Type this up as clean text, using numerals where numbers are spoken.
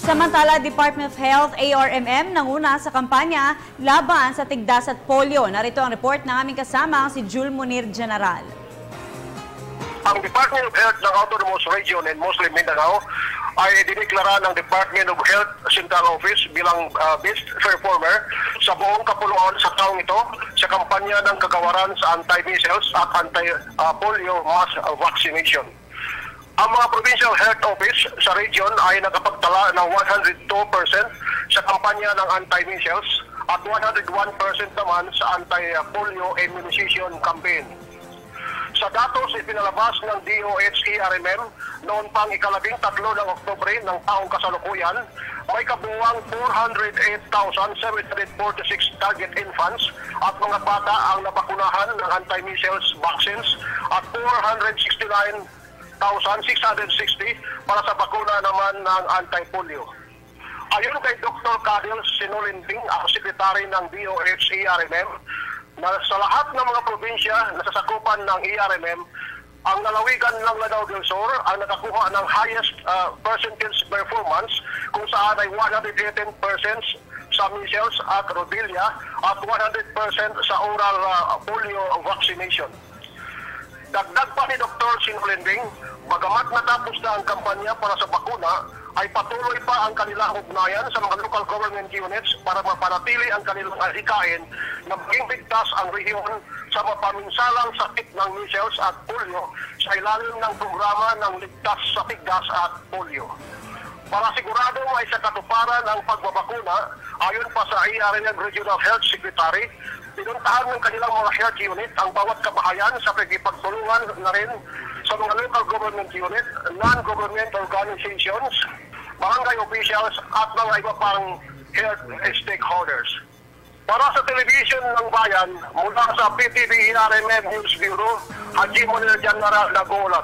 Samantala, Department of Health, ARMM, nanguna sa kampanya laban sa tigdas at polio. Narito ang report ng aming kasama, si Jul Munir General. Ang Department of Health ng Autonomous Region and Muslim Mindanao ay dineklara ng Department of Health Central Office bilang best performer sa buong kapuluan sa taong ito sa kampanya ng kagawaran sa anti-measles at anti-polio mass vaccination. Ang mga Provincial Health Office sa region ay nakapagtala ng 102% sa kampanya ng anti-measles at 101% naman sa anti-polio immunization campaign. Sa datos ipinalabas ng DOH-ARMM noon pang ika-13 ng Oktubre ng taong kasalukuyan, may kabuuang 408,746 target infants at mga bata ang nabakunahan ng anti-measles vaccines at 469,660 para sa bakuna naman ng anti-polio. Ayon kay Dr. Cadel Sinolinding, ang sekretary ng DOH-ARMM, na sa lahat ng mga probinsya na sasakupan ng ARMM, ang lalawigan ng Lanao del Sur ang nakakuha ng highest percentage performance kung saan ay 118% sa measles at rubella at 100% sa oral polio vaccination. Dagdag pa ni Dr. Sinolinding, bagamat natapos na ang kampanya para sa bakuna, ay patuloy pa ang kanilang ugnayan sa mga local government units para mapanatili ang kanilang alikain na maging ligtas ang rehiyon sa mapaminsalang sakit ng measles at polio sa ilalim ng programa ng ligtas sa tigdas at polio. Para sigurado ay sa katuparan ang pagbabakuna, ayon pa sa ARMM Regional Health Secretary, pinuntahan ng kanilang mga health unit ang bawat kabahayan sa pagkipagtulungan na rin sa mga local government unit, non-government organizations, barangay officials at mga iba pang health stakeholders. Para sa television ng bayan, mula sa PTV ARMM News Bureau, Haji Monel General Nagolat.